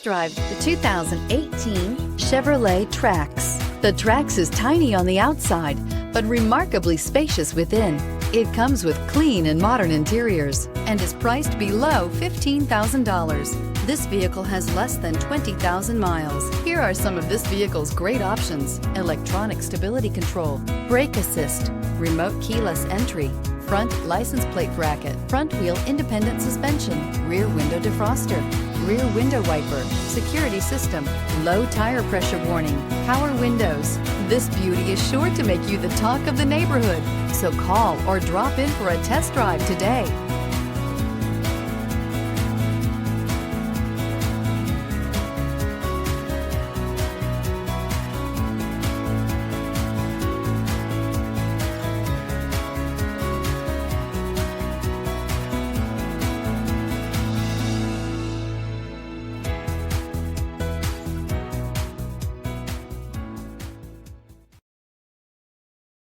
Drive the 2018 Chevrolet Trax. The Trax is tiny on the outside, but remarkably spacious within. It comes with clean and modern interiors and is priced below $15,000. This vehicle has less than 20,000 miles. Here are some of this vehicle's great options: electronic stability control, brake assist, remote keyless entry, front license plate bracket, front wheel independent suspension, rear window defroster, rear window wiper, security system, low tire pressure warning, power windows. This beauty is sure to make you the talk of the neighborhood. So call or drop in for a test drive today.